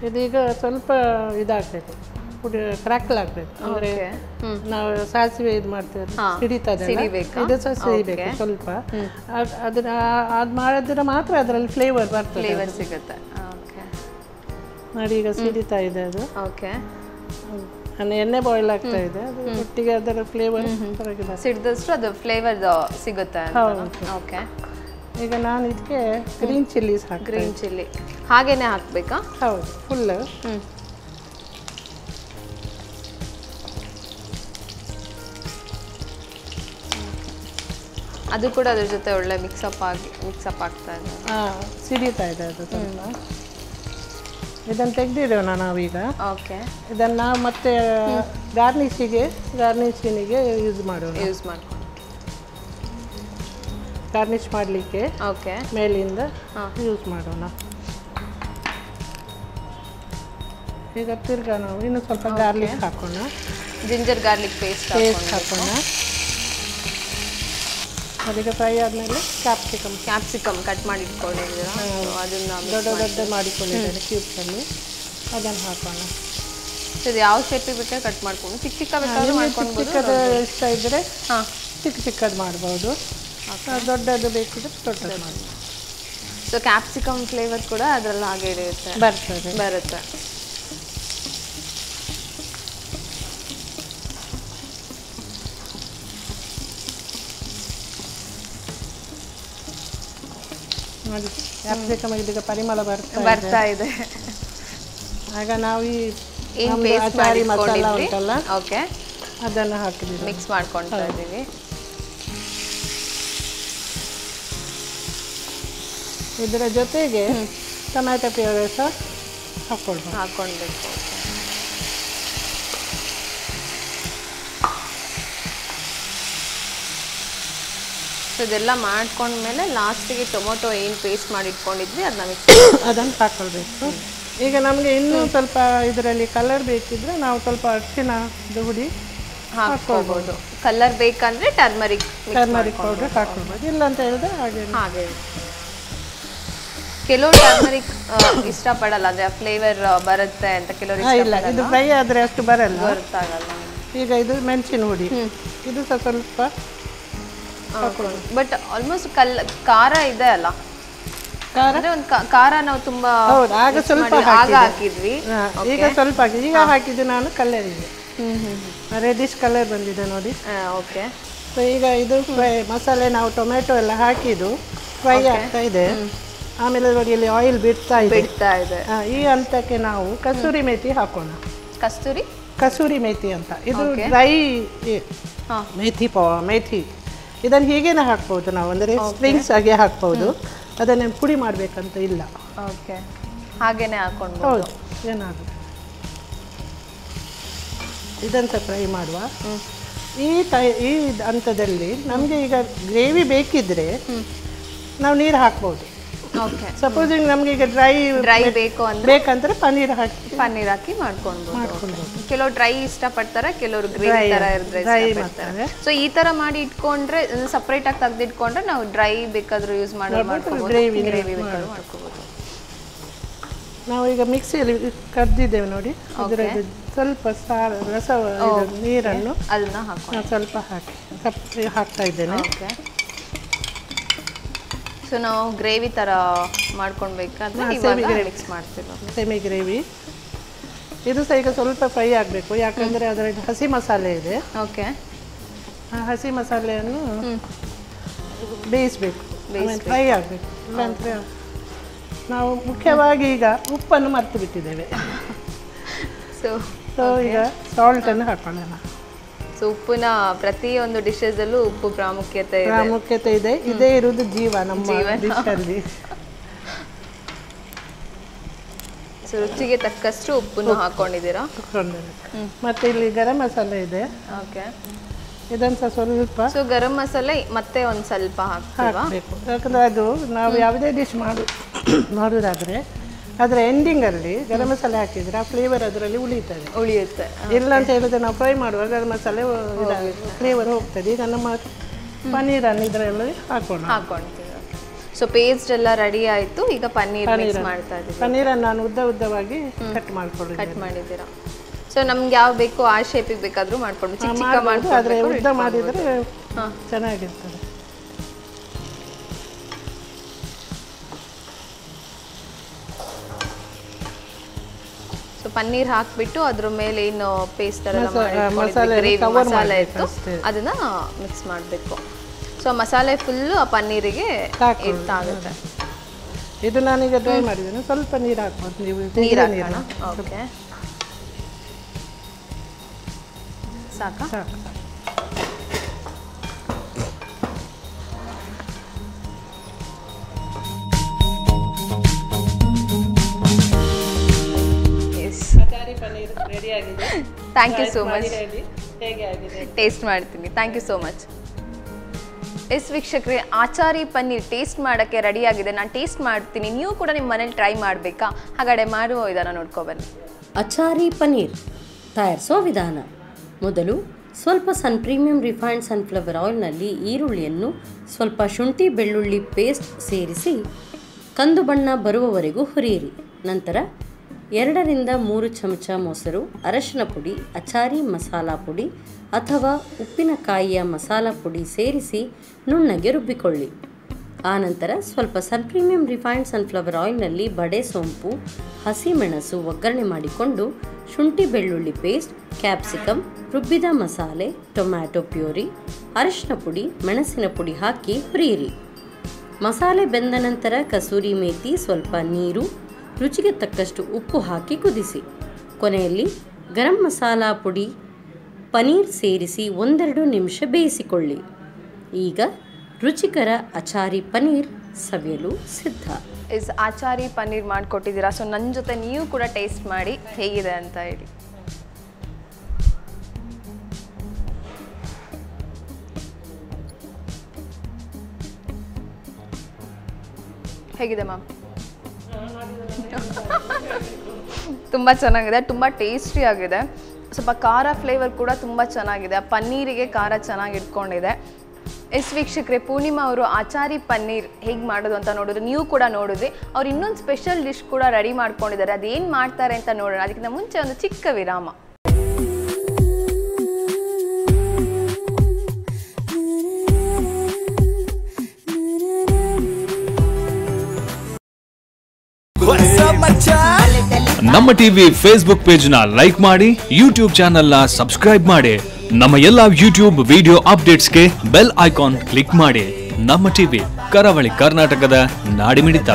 ಇದೀಗ ಸ್ವಲ್ಪ ಇದಾಗಬೇಕು, ಕ್ರ್ಯಾಕಲ್ ಆಗಬೇಕು. ಅಂದರೆ ನಾವು ಸಾಸಿವೆ ಇದು ಮಾಡ್ತೇವೆ, ಸಿಡಿತದೆ, ಇದು ಸಹ ಸಿಡಿಬೇಕು ಸ್ವಲ್ಪ. ಅದು ಮಾಡಿದ್ರೆ ಮಾತ್ರ ಅದರಲ್ಲಿ ಫ್ಲೇವರ್ ಸಿಗುತ್ತೆ. ನೋಡಿ, ಈಗ ಸಿಡಿತಾ ಇದೆ ಅದು. ಓಕೆ. ಎಣ್ಣೆ ಬಾಯ್ಲ್ ಆಗ್ತಾ ಇದೆ, ಅದು ಒಟ್ಟಿಗೆ ಅದರ ಫ್ಲೇವರ್ ಸಿಡಿದಷ್ಟು ಅದು ಫ್ಲೇವರ್ ಸಿಗುತ್ತೆ. ಓಕೆ. ಈಗ ನಾನು ಇದಕ್ಕೆ ಗ್ರೀನ್ ಚಿಲ್ಲೀಸ್ ಹಾಕಿ. ಗ್ರೀನ್ ಚಿಲ್ಲಿ ಹಾಗೇನೆ ಹಾಕಬೇಕಾ? ಹೌದು, ಫುಲ್. ಅದು ಕೂಡ ಅದ್ರ ಜೊತೆ ಒಳ್ಳೆ ಮಿಕ್ಸಪ್ ಆಗ್ತಾ ಇದೆ. ಸಿಡಿತಾ ಇದೆ ಅದು ಸ್ವಲ್ಪ. ಇದನ್ನು ತೆಗೆದಿಡೋಣ ನಾವೀಗ. ಓಕೆ. ಇದನ್ನು ಮತ್ತೆ ಗಾರ್ನಿಷಿಗೆ ಯೂಸ್ ಮಾಡ್ಕೊಂಡು ಗಾರ್ನಿಷ್ ಮಾಡಲಿಕ್ಕೆ ಓಕೆ ಮೇಲಿಂದ ಯೂಸ್ ಮಾಡೋಣ. ಈಗ ತಿರ್ಗಾ ನಾವು ಇನ್ನು ಸ್ವಲ್ಪ ಗಾರ್ಲಿಕ್ ಹಾಕೋಣ. ಜಿಂಜರ್ ಗಾರ್ಲಿಕ್ ಪೇಸ್ಟ್ ಹಾಕೋಣ. ಅದಕ್ಕೆ ಫ್ರೈ ಆದಮೇಲೆ ಕ್ಯಾಪ್ಸಿಕಮ್ ಕಟ್ ಮಾಡಿ ಇಟ್ಕೊಂಡಿದ್ದೀರಾ, ಅದನ್ನು ದೊಡ್ಡ ಮಾಡಿಕೊಂಡಿದ್ದೇನೆ ಕ್ಯೂಬ್ಸಲ್ಲಿ. ಅದನ್ನು ಹಾಕೋಣ. ಇದು ಯಾವ ಶೇಪಿಗೆ ಬೇಕಾದ್ರೆ ಕಟ್ ಮಾಡ್ಕೊಂಡು ಚಿಕ್ಕ ಬೇಕಾದ್ರೆ ಮಾಡ್ಕೊಂಡು ಚಿಕ್ಕದು ಇಷ್ಟ ಇದ್ದರೆ ಚಿಕ್ಕದು ಮಾಡ್ಬೋದು, ದೊಡ್ಡದು ಬೇಕಿದ್ರೆ ದೊಡ್ಡದು ಮಾಡ್ಬೋದು. ಸೊ ಕ್ಯಾಪ್ಸಿಕಮ್ ಫ್ಲೇವರ್ ಕೂಡ ಅದರಲ್ಲಿ ಹಾಗೆ ಬರುತ್ತೆ. ನೋಡಿ, ಕ್ಯಾಪ್ಸಿಕಮ್ ಇದೀಗ ಪರಿಮಳ ಬರ್ತಾ ಇದೆ. ಆಗ ನಾವು ಈ ಆಚಾರಿ ಮಸಾಲ ಉಂಟಲ್ಲ, ಓಕೆ, ಅದನ್ನು ಹಾಕಿದ್ದೀವಿ, ಮಿಕ್ಸ್ ಮಾಡ್ಕೊಳ್ತಾ ಇದ್ದೀವಿ. ಇದರ ಜೊತೆಗೆ ಟೊಮ್ಯಾಟೊ ಪ್ಯೂರಿ ಸಹ ಹಾಕ್ಕೊಳ್ಬೇಕು. ಇದೆಲ್ಲ ಮಾಡ್ಕೊಂಡ್ಮೇಲೆ ಲಾಸ್ಟಿಗೆ ಟೊಮೊಟೊ ಏನು ಪೇಸ್ಟ್ ಮಾಡಿ ಇಟ್ಕೊಂಡಿದ್ವಿ ಅದನ್ನು ಹಾಕ್ಕೊಳ್ಬೇಕು. ಈಗ ನಮಗೆ ಇನ್ನೂ ಸ್ವಲ್ಪ ಇದರಲ್ಲಿ ಕಲರ್ ಬೇಕಿದ್ರೆ ನಾವು ಸ್ವಲ್ಪ ಅರಿಶಿನ ಹುಡಿ ಹಾಕ್ಕೊಳ್ಬೋದು. ಕಲರ್ ಬೇಕಂದ್ರೆ ಟರ್ಮರಿಕ್ ಪೌಡರ್ ಹಾಕ್ಕೊಳ್ಬೋದು, ಇಲ್ಲ ಅಂತ ಹೇಳಿದ್ರೆ ಹಾಗೆ. ಕೆಲವರು ಟರ್ಮರಿಕ್ ಇಷ್ಟಪಡಲ್ಲ, ಅದೇ ಫ್ಲೇವರ್ ಬರುತ್ತೆ ಅಂತ ಕೆಲವರು. ಇಲ್ಲ, ಇದು ಫ್ರೈ ಆದರೆ ಅಷ್ಟು ಗೊತ್ತಾಗಲ್ಲ. ಈಗ ಇದು ಮೆಣಸಿನ ಹುಡಿ, ಇದು ಸಹ ಸ್ವಲ್ಪ ಬಟ್ ಆಲ್ಮೋಸ್ಟ್ ಖಾರ ಇದೆ ಅಲ್ಲ, ಅಂದ್ರೆ ಒಂದು ಖಾರ ನಾವು ತುಂಬಾ ಆಗ ಸ್ವಲ್ಪ ಹಾಕಿದ್ವಿ, ಈಗ ಸ್ವಲ್ಪ ಈಗ ಹಾಕಿದ್ದು ನಾನು ಕಲರಿಗೆ ರೆಡಿಶ್ ಕಲರ್ ಬಂದಿದೆ ನೋಡಿ. ಓಕೆ. ಸೊ ಈಗ ಇದು ಮಸಾಲೆ ನಾವು ಟೊಮೆಟೊ ಎಲ್ಲ ಹಾಕಿದ್ದು ಫ್ರೈ ಆಗ್ತಾ ಇದೆ. ಆಮೇಲೆ ನೋಡಿ ಇಲ್ಲಿ ಆಯಿಲ್ ಬಿಡ್ತಾ ಇದೆ. ಈ ಹಂತಕ್ಕೆ ನಾವು ಕಸೂರಿ ಮೇಥಿ ಹಾಕೋಣ. ಕಸೂರಿ ಮೇಥಿ ಅಂತ, ಇದು ಡ್ರೈ ಮೇಥಿ. ಇದನ್ನು ಹೀಗೇನೆ ಹಾಕ್ಬೋದು ನಾವು, ಅಂದರೆ ಸ್ಟ್ರಿಂಗ್ಸ್ ಆಗಿ ಹಾಕ್ಬೋದು, ಅದನ್ನು ಪುಡಿ ಮಾಡಬೇಕಂತ ಇಲ್ಲ. ಓಕೆ, ಹಾಗೇನೆ ಹಾಕೊಂಡು. ಹೌದು, ಏನಾಗುತ್ತೆ ಇದನ್ನು ಫ್ರೈ ಮಾಡುವ. ಈ ಹಂತದಲ್ಲಿ ನಮಗೆ ಈಗ ಗ್ರೇವಿ ಬೇಕಿದ್ರೆ ನಾವು ನೀರು ಹಾಕ್ಬೋದು. ಸಪೋಸಿಂಗ್ ನಮ್ಗೆ ಈಗ ಡ್ರೈ ಬೇಕಂದ್ರೆ ಪನ್ನೀರ್ ಹಾಕಿ ಮಾಡ್ಕೊಳ್ಬೋದು. ಕೆಲವರು ಡ್ರೈ ಇಷ್ಟಪಡ್ತಾರೆ, ಕೆಲವರು ಗ್ರೇವಿ ತರ ಇರ್ತಾರೆ. ಸೊ ಈ ತರ ಮಾಡಿ ಇಟ್ಕೊಂಡ್ರೆ ಸಪರೇಟ್ ಆಗಿ ತೆಗೆದಿಟ್ಕೊಂಡ್ರೆ ನಾವು ಡ್ರೈ ಬೇಕಾದ್ರೂ ಯೂಸ್ ಮಾಡ್ಕೋಬಹುದು, ಗ್ರೇವಿ ಬೇಕಾದ್ರೂ ಮಾಡ್ಕೋಬಹುದು. ನಾವು ಈಗ ಮಿಕ್ಸಿಯಲ್ಲಿ ಕರ್ದಿದ್ದೇವೆ ನೋಡಿ, ಅದರ ಸ್ವಲ್ಪ ರಸ ನೀರನ್ನು ಅದನ್ನ ಸ್ವಲ್ಪ ಹಾಕ್ತಾ ಇದ್ದೇನೆ. ಸೊ ನಾವು ಗ್ರೇವಿ ತರ ಮಾಡ್ಕೊಳ್ಬೇಕಾದ್ರೆ ಮಿಕ್ಸ್ ಮಾಡ್ತೀವಿ. ಸೆಮಿ ಗ್ರೇವಿ ಇದು ಸಹ ಈಗ ಸ್ವಲ್ಪ ಫ್ರೈ ಆಗಬೇಕು, ಯಾಕಂದ್ರೆ ಅದರಲ್ಲಿ ಹಸಿ ಮಸಾಲೆ ಇದೆ. ಓಕೆ, ಆ ಹಸಿ ಮಸಾಲೆಯನ್ನು ಬೇಯಿಸಬೇಕು, ಫ್ರೈ ಆಗಬೇಕು. ಇಲ್ಲಾಂದ್ರೆ ನಾವು ಮುಖ್ಯವಾಗಿ ಈಗ ಉಪ್ಪನ್ನು ಮರ್ತು ಬಿಟ್ಟಿದ್ದೇವೆ. ಸೊ ಈಗ ಸಾಲ್ಟನ್ನು ಹಾಕೊಳ್ಳೋಣ. ಸೊ ಉಪ್ಪಿನ ಪ್ರತಿಯೊಂದು ಡಿಶಸ್ ಅಲ್ಲೂ ಉಪ್ಪು ಪ್ರಾಮುಖ್ಯತೆ ಇದೆ. ಇದೇ ಇರುವುದು ಜೀವ ನಮ್ಮ ಡಿಶ್ ಅಲ್ಲಿ. ಸೊ ರುಚಿಗೆ ತಕ್ಕಷ್ಟು ಉಪ್ಪನ್ನು ಹಾಕೊಂಡಿದ್ದೀರಾ. ಮತ್ತೆ ಇಲ್ಲಿ ಗರಂ ಮಸಾಲೆ ಇದೆ. ಓಕೆ, ಇದನ್ನು ಸಹ ಸ್ವಲ್ಪ. ಸೊ ಗರಂ ಮಸಾಲೆ ಮತ್ತೆ ಒಂದು ಸ್ವಲ್ಪ ಹಾಕಬೇಕು, ಯಾಕಂದ್ರೆ ಅದು ನಾವು ಯಾವುದೇ ಡಿಶ್ ಮಾಡೋದಾದ್ರೆ ಅದರ ಎಂಡಿಂಗಲ್ಲಿ ಗರಂ ಮಸಾಲೆ ಹಾಕಿದ್ರೆ ಆ ಫ್ಲೇವರ್ ಅದರಲ್ಲಿ ಉಳಿಯುತ್ತೆ. ಇಲ್ಲ ಅಂತ ಹೇಳಿದ್ರೆ ನಾವು ಫ್ರೈ ಮಾಡುವಾಗ ಗರಂ ಮಸಾಲೆ ಫ್ಲೇವರ್ ಹೋಗ್ತದೆ. ಈಗ ನಮ್ಮ ಪನ್ನೀರನ್ನು ಇದರಲ್ಲಿ ಹಾಕ್ಕೊಳ್ತೀವಿ. ಸೊ ಪೇಸ್ಟ್ ಎಲ್ಲ ರೆಡಿ ಆಯಿತು, ಈಗ ಪನ್ನೀರ್ ಮಿಕ್ಸ್ ಮಾಡ್ತಾ ಇದ್ದೀವಿ. ಪನ್ನೀರನ್ನು ನಾನು ಉದ್ದವಾಗಿ ಕಟ್ ಮಾಡಿದ್ದೀರಾ. ಸೊ ನಮ್ಗೆ ಯಾವ ಬೇಕೋ ಆ ಶೇಪಿಗೆ ಬೇಕಾದರೂ ಮಾಡ್ಕೊಂಡು ಚಿಕ್ಕ ಮಾಡ್ಕೊಂಡು, ಆದರೆ ಉದ್ದ ಮಾಡಿದರೆ ಚೆನ್ನಾಗಿರ್ತದೆ. ಸೊ ಪನ್ನೀರ್ ಹಾಕ್ಬಿಟ್ಟು ಅದ್ರ ಮೇಲೆ ಏನು ಪೇಸ್ಟ್ ಮಸಾಲೆ ಇತ್ತು ಅದನ್ನ ಮಿಕ್ಸ್ ಮಾಡಬೇಕು. ಸೊ ಮಸಾಲೆ ಫುಲ್ಲು ಆ ಪನ್ನೀರಿಗೆ ಇರ್ತಾಗುತ್ತೆ. ಇದು ನಾನೀಗ ಡ್ರೈ ಮಾಡಿದ್ದೇನೆ, ಸ್ವಲ್ಪ ನೀರು ಹಾಕ್ಬೋದು. ನೀವು ನೀರು ಹಾಕೋಣ. ಓಕೆ, ಸಾಕಾ? Thank you so much. Taste ಮಾಡ್ತೀನಿ. Thank you so much. Yes ವೀಕ್ಷಕರೇ, ಆಚಾರಿ ಪನ್ನೀರ್ ಟೇಸ್ಟ್ ಮಾಡೋಕ್ಕೆ ರೆಡಿಯಾಗಿದೆ. ನಾನು ಟೇಸ್ಟ್ ಮಾಡ್ತೀನಿ, ನೀವು ಕೂಡ ನಿಮ್ಮ ಮನೇಲಿ ಟ್ರೈ ಮಾಡಬೇಕಾ? ಹಾಗಾದರೆ ಮಾಡುವ ವಿಧಾನ ನೋಡ್ಕೊಬನ್ನಿ. ಆಚಾರಿ ಪನ್ನೀರ್ ತಯಾರಿಸೋ ವಿಧಾನ. ಮೊದಲು ಸ್ವಲ್ಪ ಸನ್ ಪ್ರೀಮಿಯಂ ರಿಫೈನ್ಡ್ ಸನ್ಫ್ಲವರ್ ಆಯಿಲ್ನಲ್ಲಿ ಈರುಳ್ಳಿಯನ್ನು ಸ್ವಲ್ಪ ಶುಂಠಿ ಬೆಳ್ಳುಳ್ಳಿ ಪೇಸ್ಟ್ ಸೇರಿಸಿ ಕಂದು ಬಣ್ಣ ಬರುವವರೆಗೂ ಹುರಿಯಿರಿ. ನಂತರ 2ರಿಂದ 3 ಚಮಚ ಮೊಸರು, ಅರಶಿನ ಪುಡಿ, ಅಚಾರಿ ಮಸಾಲ ಪುಡಿ ಅಥವಾ ಉಪ್ಪಿನಕಾಯಿಯ ಮಸಾಲ ಪುಡಿ ಸೇರಿಸಿ ನುಣ್ಣಗೆ ರುಬ್ಬಿಕೊಳ್ಳಿ. ಆನಂತರ ಸ್ವಲ್ಪ ಸನ್ ಪ್ರೀಮಿಯಂ ರಿಫೈನ್ಡ್ ಸನ್ಫ್ಲವರ್ ಆಯಿಲ್ನಲ್ಲಿ ಬಡೆ ಸೋಂಪು, ಹಸಿಮೆಣಸು ಒಗ್ಗರಣೆ ಮಾಡಿಕೊಂಡು ಶುಂಠಿ ಬೆಳ್ಳುಳ್ಳಿ ಪೇಸ್ಟ್, ಕ್ಯಾಪ್ಸಿಕಮ್, ರುಬ್ಬಿದ ಮಸಾಲೆ, ಟೊಮ್ಯಾಟೊ ಪ್ಯೂರಿ, ಅರಶಿನ ಪುಡಿ, ಮೆಣಸಿನ ಪುಡಿ ಹಾಕಿ ಹುರಿಯಿರಿ. ಮಸಾಲೆ ಬೆಂದ ನಂತರ ಕಸೂರಿ ಮೇಥಿ, ಸ್ವಲ್ಪ ನೀರು, ರುಚಿಗೆ ತಕ್ಕಷ್ಟು ಉಪ್ಪು ಹಾಕಿ ಕುದಿಸಿ. ಕೊನೆಯಲ್ಲಿ ಗರಂ ಮಸಾಲ ಪುಡಿ, ಪನ್ನೀರ್ ಸೇರಿಸಿ 1-2 ನಿಮಿಷ ಬೇಯಿಸಿಕೊಳ್ಳಿ. ಈಗ ರುಚಿಕರ ಅಚಾರಿ ಪನ್ನೀರ್ ಸವಿಯಲು ಸಿದ್ಧ. ಆಚಾರಿ ಪನ್ನೀರ್ ಮಾಡಿಕೊಟ್ಟಿದ್ದೀರಾ. ಸೊ ನನ್ನ ಜೊತೆ ನೀವು ಕೂಡ ಟೇಸ್ಟ್ ಮಾಡಿ ಹೇಗಿದೆ ಅಂತ ಹೇಳಿ. ಹೇಗಿದೆ ಮ್ಯಾಮ್? ತುಂಬ ಚೆನ್ನಾಗಿದೆ, ತುಂಬ ಟೇಸ್ಟಿ ಆಗಿದೆ. ಸ್ವಲ್ಪ ಖಾರ ಫ್ಲೇವರ್ ಕೂಡ ತುಂಬ ಚೆನ್ನಾಗಿದೆ. ಪನ್ನೀರಿಗೆ ಖಾರ ಚೆನ್ನಾಗಿ ಇಟ್ಕೊಂಡಿದೆ. ವೀಕ್ಷಕರೇ, ಪೂರ್ಣಿಮಾ ಅವರು ಆಚಾರಿ ಪನ್ನೀರ್ ಹೇಗೆ ಮಾಡೋದು ಅಂತ ನೋಡಿದ್ರು, ನೀವು ಕೂಡ ನೋಡಿದ್ರಿ. ಅವ್ರು ಇನ್ನೊಂದು ಸ್ಪೆಷಲ್ ಡಿಶ್ ಕೂಡ ರೆಡಿ ಮಾಡ್ಕೊಂಡಿದ್ದಾರೆ. ಅದೇನು ಮಾಡ್ತಾರೆ ಅಂತ ನೋಡೋಣ. ಅದಕ್ಕಿಂತ ಮುಂಚೆ ಒಂದು ಚಿಕ್ಕ ವಿರಾಮ. ನಮ್ಮ ಟಿವಿ ಫೇಸ್ಬುಕ್ ಪೇಜ್ ನ ಲೈಕ್ ಮಾಡಿ, ಯೂಟ್ಯೂಬ್ ಚಾನೆಲ್ ನ ಸಬ್ಸ್ಕ್ರೈಬ್ ಮಾಡಿ. ನಮ್ಮ ಎಲ್ಲಾ ಯೂಟ್ಯೂಬ್ ವಿಡಿಯೋ ಅಪ್ಡೇಟ್ಸ್ಗೆ ಬೆಲ್ ಐಕಾನ್ ಕ್ಲಿಕ್ ಮಾಡಿ. ನಮ್ಮ ಟಿವಿ, ಕರಾವಳಿ ಕರ್ನಾಟಕದ ನಾಡಿಮಿಡಿತ.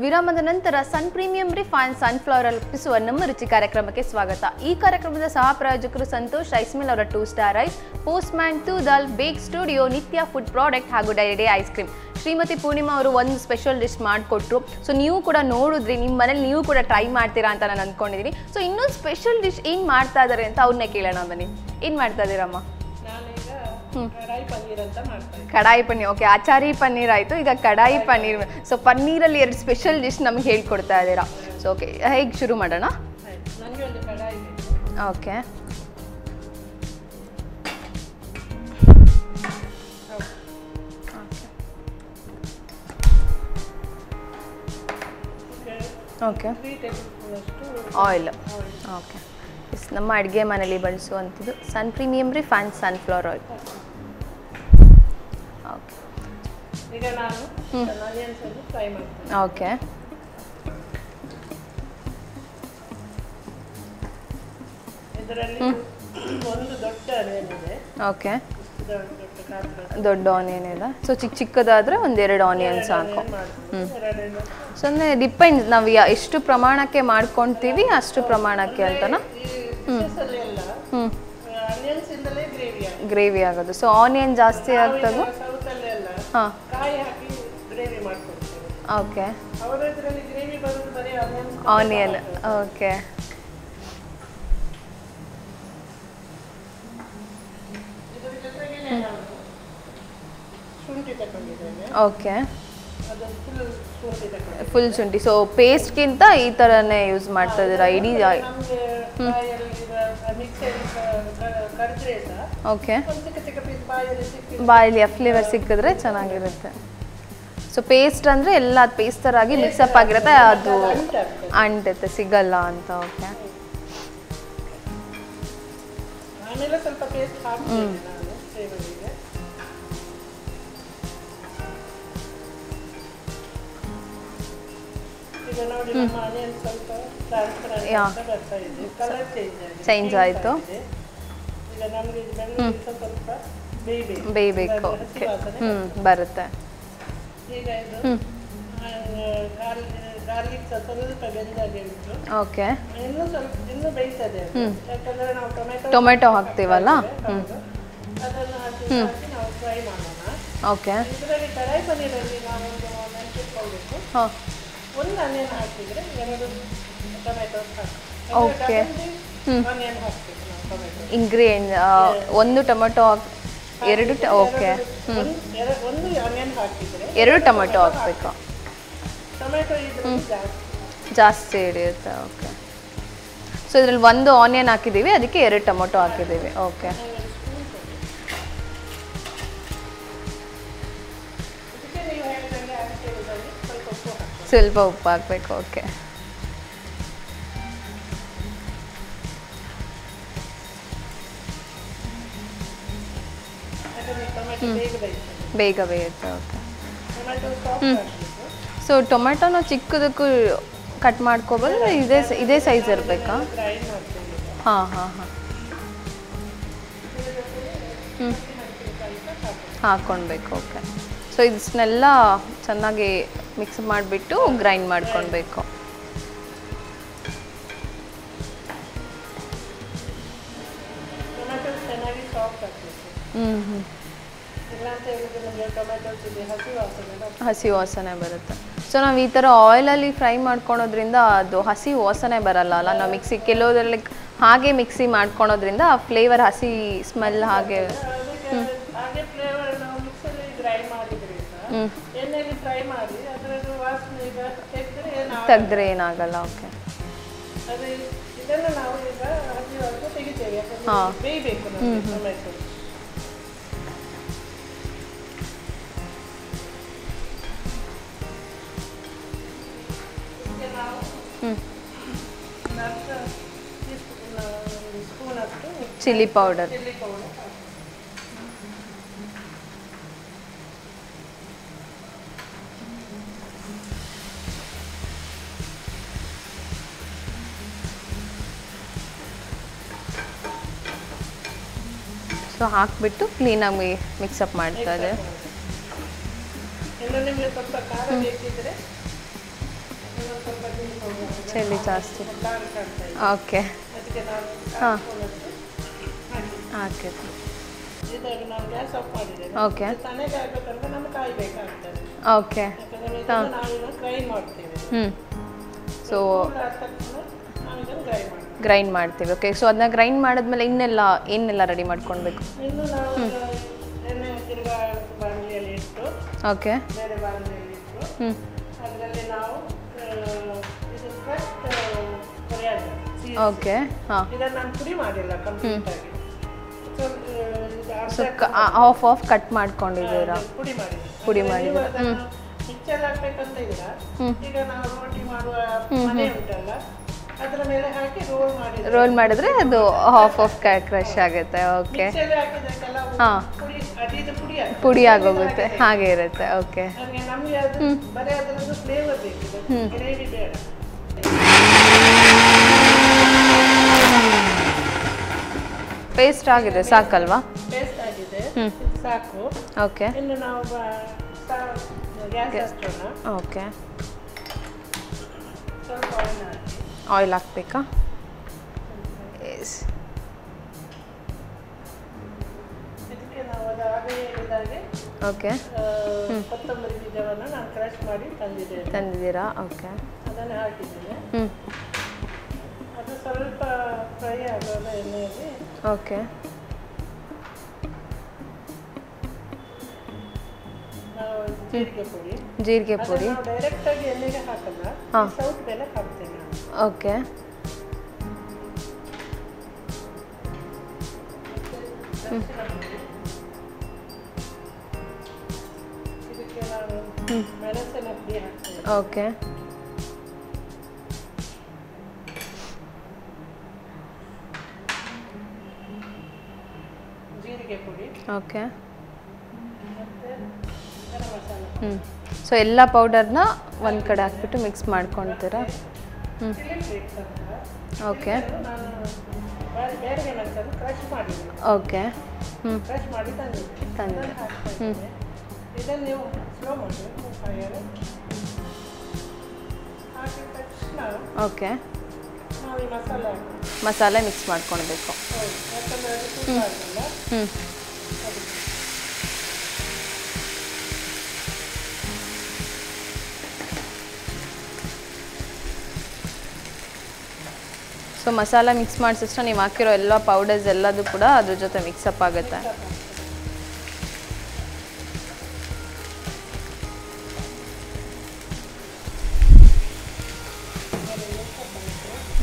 ವಿರಾಮದ ನಂತರ Sun premium refine sunflower oil ಅರ್ಪಿಸುವ ನಮ್ಮ ರುಚಿ ಕಾರ್ಯಕ್ರಮಕ್ಕೆ ಸ್ವಾಗತ. ಈ ಕಾರ್ಯಕ್ರಮದ ಸಹ ಪ್ರಾಯೋಜಕರು ಸಂತೋಷ್ ರೈಸ್ ಮಿಲ್ ಅವರ 2 star rice, postman ತೂದಾಲ್, bake studio, Nitya food product ಹಾಗೂ dairy ice cream. Shrimati Purnima ಅವರು ಒಂದು ಸ್ಪೆಷಲ್ ಡಿಶ್ ಮಾಡಿಕೊಟ್ರು. ಸೊ ನೀವು ಕೂಡ ನೋಡಿದ್ರಿ, ನಿಮ್ಮ ಮನೇಲಿ ನೀವು ಕೂಡ ಟ್ರೈ ಮಾಡ್ತೀರಾ ಅಂತ ನಾನು ಅಂದ್ಕೊಂಡಿದ್ದೀನಿ. ಸೊ ಇನ್ನೊಂದು ಸ್ಪೆಷಲ್ ಡಿಶ್ ಏನು ಮಾಡ್ತಾ ಇದ್ದಾರೆ ಅಂತ ಅವ್ರನ್ನೇ ಕೇಳೋಣ ಬನ್ನಿ. ಏನು ಮಾಡ್ತಾ ಇದ್ದೀರಮ್ಮ? ಕಡಾಯಿ ಪನ್ನೀರ್. ಓಕೆ, ಆಚಾರಿ ಪನ್ನೀರ್ ಆಯಿತು, ಈಗ ಕಡಾಯಿ ಪನ್ನೀರ್. ಸೊ ಪನ್ನೀರಲ್ಲಿ 2 ಸ್ಪೆಷಲ್ ಡಿಶ್ ನಮಗೆ ಹೇಳ್ಕೊಡ್ತಾ ಇದ್ದೀರಾ. ಸೊ ಓಕೆ, ಹೇಗೆ ಶುರು ಮಾಡೋಣ? Okay, okay, oil. ಓಕೆ, ನಮ್ಮ ಅಡುಗೆ ಮನೆಯಲ್ಲಿ ಬಳಸುವಂಥದ್ದು Sun premium refine sunflower oil. Okay, okay, okay, ದೊಡ್ಡ ಆನಿಯನ್ ಇಲ್ಲ. ಸೊ ಚಿಕ್ಕದಾದರೆ 1-2 ಆನಿಯನ್ ಸಾಕು. ಸೊ ಅಂದರೆ ಡಿಪೆಂಡ್ಸ್, ನಾವು ಎಷ್ಟು ಪ್ರಮಾಣಕ್ಕೆ ಮಾಡ್ಕೊತೀವಿ ಅಷ್ಟು ಪ್ರಮಾಣಕ್ಕೆ ಅಂತನಾ? ಗ್ರೇವಿ ಆಗೋದು. ಸೊ ಆನಿಯನ್ ಜಾಸ್ತಿ ಆಗ್ತದೆ. ಹಾಂ, okay, onion. Okay, okay, full ಶುಂಠಿ. ಸೊ ಪೇಸ್ಟ್ಗಿಂತ ಈ ಥರನೇ ಯೂಸ್ ಮಾಡ್ತಾ ಇದ್ದೀರಾ ಇಡೀ? ಓಕೆ, ಬಾಯಲ್ಲಿ ಫ್ಲೇವರ್ ಸಿಕ್ಕಿದ್ರೆ ಚೆನ್ನಾಗಿರುತ್ತೆ. ಸೊ ಪೇಸ್ಟ್ ಅಂದರೆ ಎಲ್ಲ ಪೇಸ್ಟ್ ಥರ ಆಗಿ ಮಿಕ್ಸಪ್ ಆಗಿರುತ್ತೆ, ಅದು ಅಂಟುತ್ತೆ, ಸಿಗಲ್ಲ ಅಂತ. ಓಕೆ, ಚೇಂಜ್ ಆಯಿತು, ಬೇಯಬೇಕು. ಓಕೆ, ಬರುತ್ತೆ. ಓಕೆ, ಟೊಮೆಟೊ ಹಾಕ್ತೀವಲ್ಲ? ಓಕೆ, ಹಾಂ, okay. Ingredient 1 tomato, 2 okay, 2 tomato ಹಾಕಬೇಕು. ಜಾಸ್ತಿ ಹಿಡಿಯುತ್ತೆ. ಓಕೆ, ಸೊ ಇದರಲ್ಲಿ 1 ಆನಿಯನ್ ಹಾಕಿದ್ದೀವಿ, ಅದಕ್ಕೆ 2 ಟೊಮೆಟೊ ಹಾಕಿದ್ದೀವಿ. ಓಕೆ, ಸ್ವಲ್ಪ ಉಪ್ಪು ಹಾಕಬೇಕು. ಓಕೆ, ಬೇಗ ಬೇಯುತ್ತೆ. ಓಕೆ, ಸೊ ಟೊಮೆಟೊನ ಚಿಕ್ಕದಕ್ಕೂ ಕಟ್ ಮಾಡ್ಕೋಬೋದು, ಇದೇ ಸೈಜ್ ಇರಬೇಕಾ? ಹಾಂ ಹಾಂ ಹಾಂ, ಹಾಕ್ಕೊಳ್ಬೇಕು. ಓಕೆ, ಸೊ ಇದನ್ನೆಲ್ಲ ಚೆನ್ನಾಗಿ ಮಿಕ್ಸ್ ಮಾಡಿಬಿಟ್ಟು ಗ್ರೈಂಡ್ ಮಾಡ್ಕೊಳ್ಬೇಕು. ಹಸಿ ವಾಸನೆ ಬರುತ್ತೆ. ಸೊ ನಾವು ಈ ಥರ ಆಯಿಲಲ್ಲಿ ಫ್ರೈ ಮಾಡ್ಕೊಳೋದ್ರಿಂದ ಅದು ಹಸಿ ವಾಸನೆ ಬರಲ್ಲ ಅಲ್ಲ. ನಾವು ಮಿಕ್ಸಿ ಕೆಲವುದ್ರಲ್ಲಿ ಹಾಗೆ ಮಿಕ್ಸಿ ಮಾಡ್ಕೊಳೋದ್ರಿಂದ ಆ ಫ್ಲೇವರ್ ಹಸಿ ಸ್ಮೆಲ್ ಹಾಗೆ ತೆಗೆದ್ರೆ ಏನಾಗಲ್ಲ. ಓಕೆ ಹಾಂ ಚಿಲ್ಲಿ ಪೌಡರ್. ಸೊ ಹಾಕ್ಬಿಟ್ಟು ಕ್ಲೀನಾಗಿ ಮಿಕ್ಸಪ್ ಮಾಡ್ತಾರೆ. ಚಿಲ್ಲಿ ಜಾಸ್ತಿ. ಓಕೆ ಹಾಂ ಹಾಕಿ. ಓಕೆ ಓಕೆ ಹಾಂ ಸೊ ಗ್ರೈಂಡ್ ಮಾಡ್ತೀವಿ. ಓಕೆ ಸೊ ಅದನ್ನ ಗ್ರೈಂಡ್ ಮಾಡಿದ್ಮೇಲೆ ಏನೆಲ್ಲ ರೆಡಿ ಮಾಡ್ಕೊಳ್ಬೇಕು? ಓಕೆ ಓಕೆ ಹಾಂ ಸೊ ಆಫ್ ಕಟ್ ಮಾಡ್ಕೊಂಡಿದ್ದೀರಾ? ಪುಡಿ ಮಾಡಿದ್ದೀರಾ? ರೋಲ್ ಮಾಡಿದ್ರೆ ಅದು ಆಫ್ ಕ್ರಶ್ ಆಗುತ್ತೆ. ಓಕೆ ಹಾಂ ಪುಡಿ ಆಗೋಗುತ್ತೆ, ಹಾಗೆ ಇರುತ್ತೆ. ಓಕೆ ಪೇಸ್ಟ್ ಆಗಿದೆ ಸಾಕಲ್ವಾ? ಪೇಸ್ಟ್ ಆಗಿದೆ ಸಾಕು. ಓಕೆ ಇನ್ನು ನಾವು ಗ್ಯಾಸ್ ಓಕೆ ಸ್ವಲ್ಪ ಆಯಿಲ್ ಹಾಕ್ಬೇಕಾ? ಎಸ್. ಇದಕ್ಕೆ ನಾವು ಅದು ಆಗಲೇ ಹೇಳಿದಾಗೆ ಓಕೆ ಕೊತ್ತಂಬರಿ ಬೀಜವನ್ನು ನಾನು ಕ್ರಶ್ ಮಾಡಿ ತಂದಿದ್ದೀರಾ? ಓಕೆ ಅದನ್ನು ಹಾಕಿದ್ದೀನಿ. ಅದು ಸ್ವಲ್ಪ ಫ್ರೈ ಆಗೋದ ಎಣ್ಣೆಯಲ್ಲಿ. ಓಕೆ ನಾವು ಜೀರಿಗೆ ಪುಡಿ ಡೈರೆಕ್ಟ್ ಆಗಿ ಎಣ್ಣೆಗೆ ಹಾಕಲ್ಲ, ಸೌಟ್ ಮೇಲೆ ಹಾಕ್ತೀನಿ. ಓಕೆ ಇದಕ್ಕೆ ನಾನು ಮೆಣಸಿನ ಪುಡಿ ಹಾಕ್ತೀನಿ. ಓಕೆ ಜೀರಿಗೆ ಪುಡಿ. ಓಕೆ ಮತ್ತೆ ಗರಂ ಮಸಾಲ. ಸೊ ಎಲ್ಲ ಪೌಡರ್ನ ಒಂದು ಕಡೆ ಹಾಕ್ಬಿಟ್ಟು ಮಿಕ್ಸ್ ಮಾಡ್ಕೊಳ್ತೀರಾ? ಓಕೆ ಬೇರೆ ಮೆಣಸನ್ನು ಕ್ರಶ್ ಮಾಡಿದ್ದೀನಿ. ಓಕೆ ಕ್ರಶ್ ಮಾಡಿ ತಂದಿದ್ದೆ. ಇದನ್ನು ನೀವು ಸ್ಲೋ ಮಾಡಿ ಫೈರ್ ಹಾಕಿದ ತಕ್ಷಣ ಓಕೆ ನಾವು ಈ ಮಸಾಲೆ ಮಿಕ್ಸ್ ಮಾಡ್ಕೊಳ್ಬೇಕು. ಯಾಕಂದರೆ ಅದು ಕುಕ್ ಆಗಲ್ಲ. ಸೊ ಮಸಾಲ ಮಿಕ್ಸ್ ಮಾಡಿಸಿಷ್ಟ ನೀವು ಹಾಕಿರೋ ಎಲ್ಲ ಪೌಡರ್ಸ್ ಎಲ್ಲದೂ ಕೂಡ ಅದ್ರ ಜೊತೆ ಮಿಕ್ಸಪ್ ಆಗುತ್ತೆ.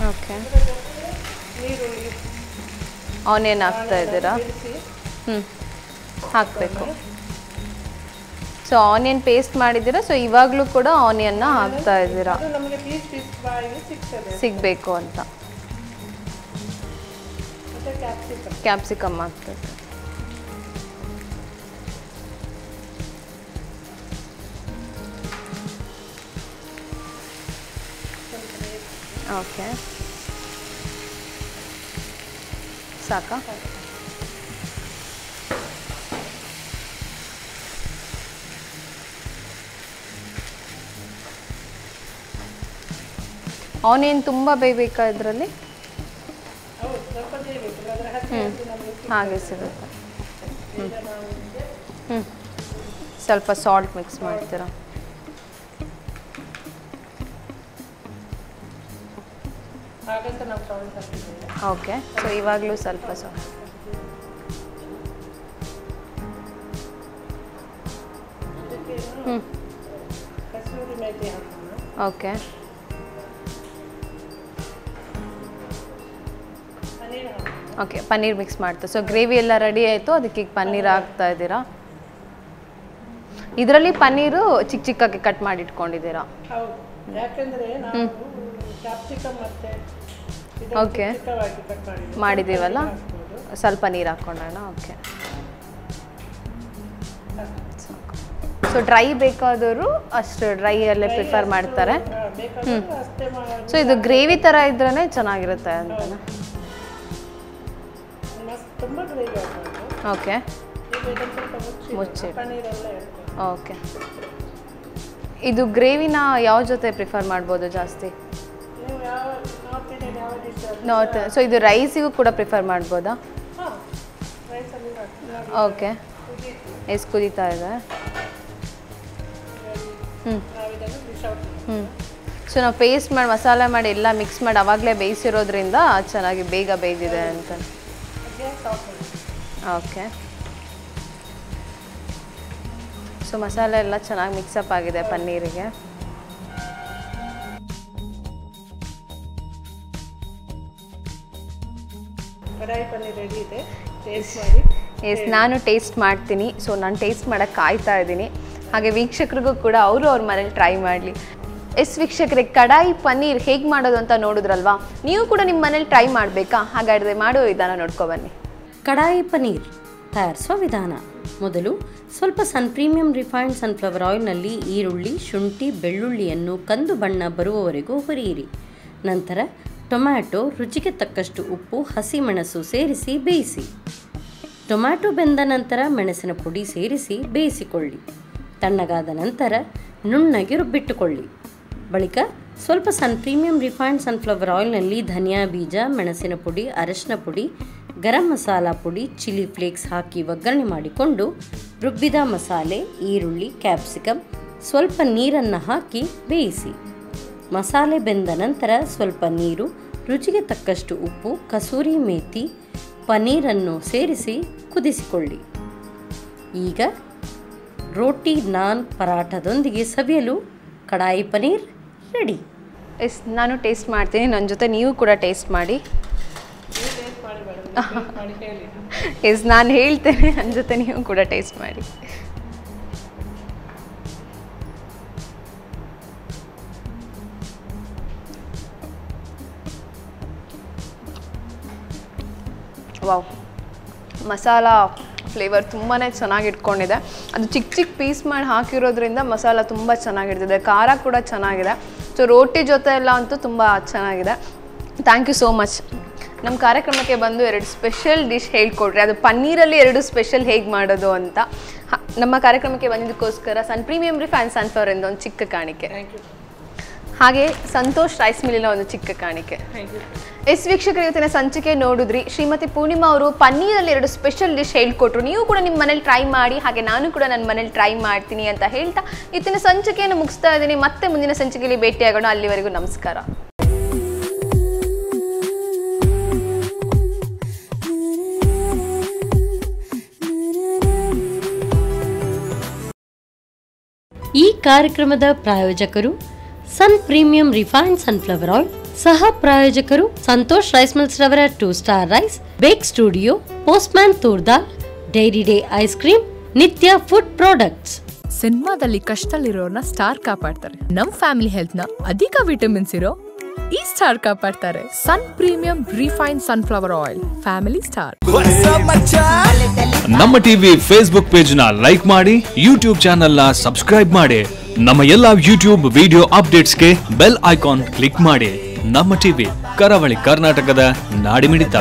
ಓಕೆ ಆನಿಯನ್ ಹಾಕ್ತಾ ಇದ್ದೀರಾ? ಹಾಕಬೇಕು. ಸೊ ಆನಿಯನ್ ಪೇಸ್ಟ್ ಮಾಡಿದ್ದೀರಾ, ಸೊ ಇವಾಗಲೂ ಕೂಡ ಆನಿಯನ್ನ ಹಾಕ್ತಾ ಇದ್ದೀರಾ ಸಿಗಬೇಕು ಅಂತ. ಕ್ಯಾಪ್ಸಿಕಮ್ ಹಾಕ್ತದೆ. ಓಕೆ ಸಾಕಾ? ಆನಿಯನ್ ತುಂಬ ಬೇಯಬೇಕಾ ಇದರಲ್ಲಿ? ಹಾಗೆ ಸಿಗುತ್ತೆ. ಸ್ವಲ್ಪ ಸಾಲ್ಟ್ ಮಿಕ್ಸ್ ಮಾಡ್ತೀರಾ? ಓಕೆ, ಸೊ ಇವಾಗಲೂ ಸ್ವಲ್ಪ salt. Okay, okay, paneer mix ಮಾಡ್ತಾ. ಸೊ ಗ್ರೇವಿ ಎಲ್ಲ ರೆಡಿ ಆಯಿತು, ಅದಕ್ಕೆ ಈಗ ಪನ್ನೀರ್ ಹಾಕ್ತಾ ಇದ್ದೀರಾ. ಇದರಲ್ಲಿ ಪನ್ನೀರು ಚಿಕ್ಕ ಚಿಕ್ಕಕ್ಕೆ ಕಟ್ ಮಾಡಿ ಇಟ್ಕೊಂಡಿದ್ದೀರಾ? ಓಕೆ, ಮಾಡಿದ್ದೀವಲ್ಲ, ಸ್ವಲ್ಪ ನೀರು ಹಾಕ್ಕೊಳ್ಳೋಣ. ಓಕೆ, ಸೊ ಡ್ರೈ ಬೇಕಾದವರು ಅಷ್ಟು ಡ್ರೈಯಲ್ಲೇ ಪ್ರಿಫರ್ ಮಾಡ್ತಾರೆ. ಸೊ ಇದು ಗ್ರೇವಿ ಥರ ಇದ್ರೇ ಚೆನ್ನಾಗಿರುತ್ತೆ ಅಂತ. ಓಕೆ, ಮುಚ್ಚಿ. ಓಕೆ, ಇದು ಗ್ರೇವಿನ ಯಾವ ಜೊತೆ ಪ್ರಿಫರ್ ಮಾಡ್ಬೋದು ಜಾಸ್ತಿ? ನಾರ್ತ್. ಸೊ ಇದು ರೈಸಿಗೂ ಕೂಡ ಪ್ರಿಫರ್ ಮಾಡ್ಬೋದಾ? ಓಕೆ, ಎಷ್ಟು ಕುದೀತಾ ಇದೆ? ಸೊ ನಾವು ಪೇಸ್ಟ್ ಮಾಡಿ ಮಸಾಲೆ ಮಾಡಿ ಎಲ್ಲ ಮಿಕ್ಸ್ ಮಾಡಿ ಆವಾಗಲೇ ಬೇಯಿಸಿರೋದ್ರಿಂದ ಚೆನ್ನಾಗಿ ಬೇಗ ಬೇಯ್ದಿದೆ ಅಂತ. ಓಕೆ, ಸೊ ಮಸಾಲೆ ಎಲ್ಲ ಚೆನ್ನಾಗಿ ಮಿಕ್ಸಪ್ ಆಗಿದೆ ಪನ್ನೀರಿಗೆ. ಎಸ್, ನಾನು ಟೇಸ್ಟ್ ಮಾಡ್ತೀನಿ. ಸೊ ನಾನು ಟೇಸ್ಟ್ ಮಾಡೋಕ್ಕೆ ಕಾಯ್ತಾ ಇದ್ದೀನಿ. ಹಾಗೆ ವೀಕ್ಷಕರಿಗೂ ಕೂಡ ಅವರು ಅವ್ರ ಮನೇಲಿ ಟ್ರೈ ಮಾಡಲಿ. ಎಸ್ ವೀಕ್ಷಕರೇ, ಕಡಾಯಿ ಪನ್ನೀರ್ ಹೇಗೆ ಮಾಡೋದು ಅಂತ ನೋಡಿದ್ರಲ್ವಾ? ನೀವು ಕೂಡ ನಿಮ್ಮ ಮನೇಲಿ ಟ್ರೈ ಮಾಡಬೇಕಾ? ಹಾಗಾದರೆ ಮಾಡುವ ವಿಧಾನ ನೋಡ್ಕೊಬನ್ನಿ. ಕಡಾಯಿ ಪನ್ನೀರ್ ತಯಾರಿಸುವ ವಿಧಾನ. ಮೊದಲು ಸ್ವಲ್ಪ ಪ್ರೀಮಿಯಂ ರಿಫೈನ್ಡ್ ಸನ್ಫ್ಲವರ್ ಆಯಿಲ್ನಲ್ಲಿ ಈರುಳ್ಳಿ, ಶುಂಠಿ, ಬೆಳ್ಳುಳ್ಳಿಯನ್ನು ಕಂದು ಬಣ್ಣ ಬರುವವರೆಗೂ ಹುರಿಯಿರಿ. ನಂತರ ಟೊಮ್ಯಾಟೊ, ರುಚಿಗೆ ತಕ್ಕಷ್ಟು ಉಪ್ಪು, ಹಸಿಮೆಣಸು ಸೇರಿಸಿ ಬೇಯಿಸಿ. ಟೊಮ್ಯಾಟೊ ಬೆಂದ ನಂತರ ಮೆಣಸಿನ ಪುಡಿ ಸೇರಿಸಿ ಬೇಯಿಸಿಕೊಳ್ಳಿ. ತಣ್ಣಗಾದ ನಂತರ ನುಣ್ಣಗೆ ರುಬ್ಬಿಟ್ಟುಕೊಳ್ಳಿ. ಬಳಿಕ ಸ್ವಲ್ಪ ಪ್ರೀಮಿಯಂ ರಿಫೈನ್ಡ್ ಸನ್ಫ್ಲವರ್ ಆಯಿಲ್ನಲ್ಲಿ ಧನಿಯಾ ಬೀಜ, ಮೆಣಸಿನ ಪುಡಿ, ಅರಶಿನ ಪುಡಿ, ಗರಂ ಮಸಾಲ ಪುಡಿ, ಚಿಲ್ಲಿ ಫ್ಲೇಕ್ಸ್ ಹಾಕಿ ಒಗ್ಗರಣೆ ಮಾಡಿಕೊಂಡು ರುಬ್ಬಿದ ಮಸಾಲೆ, ಈರುಳ್ಳಿ, ಕ್ಯಾಪ್ಸಿಕಮ್, ಸ್ವಲ್ಪ ನೀರನ್ನು ಹಾಕಿ ಬೇಯಿಸಿ. ಮಸಾಲೆ ಬೆಂದ ನಂತರ ಸ್ವಲ್ಪ ನೀರು, ರುಚಿಗೆ ತಕ್ಕಷ್ಟು ಉಪ್ಪು, ಕಸೂರಿ ಮೇಥಿ, ಪನ್ನೀರನ್ನು ಸೇರಿಸಿ ಕುದಿಸಿಕೊಳ್ಳಿ. ಈಗ ರೋಟಿ, ನಾನ್, ಪರಾಠದೊಂದಿಗೆ ಸವಿಯಲು ಕಡಾಯಿ ಪನ್ನೀರ್ ರೆಡಿ. ಎಸ್, ನಾನು ಟೇಸ್ಟ್ ಮಾಡ್ತೀನಿ. ನನ್ನ ಜೊತೆ ನೀವು ಕೂಡ ಟೇಸ್ಟ್ ಮಾಡಿ. ಎಸ್, ನಾನು ಹೇಳ್ತೇನೆ, ನನ್ನ ಜೊತೆ ನೀವು ಕೂಡ ಟೇಸ್ಟ್ ಮಾಡಿ. ವಾವ್, ಮಸಾಲ ಫ್ಲೇವರ್ ತುಂಬಾ ಚೆನ್ನಾಗಿ ಇಟ್ಕೊಂಡಿದೆ. ಅದು ಚಿಕ್ಕ ಚಿಕ್ಕ ಪೀಸ್ ಮಾಡಿ ಹಾಕಿರೋದ್ರಿಂದ ಮಸಾಲ ತುಂಬ ಚೆನ್ನಾಗಿರ್ತದೆ. ಖಾರ ಕೂಡ ಚೆನ್ನಾಗಿದೆ. ಸೊ ರೋಟಿ ಜೊತೆ ಎಲ್ಲ ಅಂತೂ ತುಂಬ ಚೆನ್ನಾಗಿದೆ. Thank you so much. ನಮ್ಮ ಕಾರ್ಯಕ್ರಮಕ್ಕೆ ಬಂದು 2 ಸ್ಪೆಷಲ್ ಡಿಶ್ ಹೇಳ್ಕೊಡ್ರಿ. ಅದು ಪನ್ನೀರಲ್ಲಿ 2 ಸ್ಪೆಷಲ್ ಹೇಗೆ ಮಾಡೋದು ಅಂತ. ನಮ್ಮ ಕಾರ್ಯಕ್ರಮಕ್ಕೆ ಬಂದಿದ್ದಕ್ಕೋಸ್ಕರ ಪ್ರೀಮಿಯಂ ರಿಫೈನ್ಡ್ ಸನ್ಫ್ಲವರ್ ಇಂದ ಒಂದು ಚಿಕ್ಕ ಕಾಣಿಕೆ. ಹಾಗೆ ಸಂತೋಷ್ ರೈಸ್ ಮಿಲ್ಲಿನ ಒಂದು ಚಿಕ್ಕ ಕಾಣಿಕೆ. ಎಸ್ ವೀಕ್ಷಕರು, ಇವತ್ತಿನ ಸಂಚಿಕೆ ನೋಡಿದ್ರಿ. ಶ್ರೀಮತಿ ಪೂರ್ಣಿಮಾ ಅವರು ಪನ್ನೀರಲ್ಲಿ 2 ಸ್ಪೆಷಲ್ ಡಿಶ್ ಹೇಳ್ಕೊಟ್ರು. ನೀವು ಕೂಡ ನಿಮ್ಮ ಮನೇಲಿ ಟ್ರೈ ಮಾಡಿ, ಹಾಗೆ ನಾನು ಕೂಡ ನನ್ನ ಮನೇಲಿ ಟ್ರೈ ಮಾಡ್ತೀನಿ ಅಂತ ಹೇಳ್ತಾ ಇವತ್ತಿನ ಸಂಚಿಕೆಯನ್ನು ಮುಗಿಸ್ತಾ ಇದ್ದೀನಿ. ಮತ್ತೆ ಮುಂದಿನ ಸಂಚಿಕೆಯಲ್ಲಿ ಭೇಟಿಯಾಗೋಣ. ಅಲ್ಲಿವರೆಗೂ ನಮಸ್ಕಾರ. ಈ ಕಾರ್ಯಕ್ರಮದ ಪ್ರಾಯೋಜಕರು ಪ್ರೀಮಿಯಂ ರಿಫೈನ್ಡ್ ಸನ್ಫ್ಲವರ್ ಆಯಿಲ್, ಸಹ ಪ್ರಾಯೋಜಕರು ಸಂತೋಷ್ ರೈಸ್ ಮಿಲ್ಸ್ ರವರ 2 star rice, bake studio, postman toor dal, dairy day ice cream, Nitya food products. ಸಿನಿಮಾದಲ್ಲಿ ಕಷ್ಟದಲ್ಲಿರೋರ್ನ ಸ್ಟಾರ್ ಕಾಪಾಡ್ತಾರೆ. ನಮ್ ಫ್ಯಾಮಿಲಿ ಹೆಲ್ತ್ ನ ಅಧಿಕ ವಿಟಮಿನ್ಸ್ ಇರೋ ಈ ಸ್ಟಾರ್ ಕಾಪಾಡ್ತಾರೆ. Premium refined sunflower oil, family star. ನಮ್ಮ ಟಿವಿ ಫೇಸ್ಬುಕ್ ಪೇಜ್ ನ ಲೈಕ್ ಮಾಡಿ, ಯೂಟ್ಯೂಬ್ ಚಾನೆಲ್ ನ ಸಬ್ಸ್ಕ್ರೈಬ್ ಮಾಡಿ. ನಮ್ಮ ಎಲ್ಲಾ ಯೂಟ್ಯೂಬ್ ವಿಡಿಯೋ ಅಪ್ಡೇಟ್ಸ್ಗೆ ಬೆಲ್ ಐಕಾನ್ ಕ್ಲಿಕ್ ಮಾಡಿ. ನಮ್ಮ ಟಿವಿ, ಕರಾವಳಿ ಕರ್ನಾಟಕದ ನಾಡಿಮಿಡಿತ.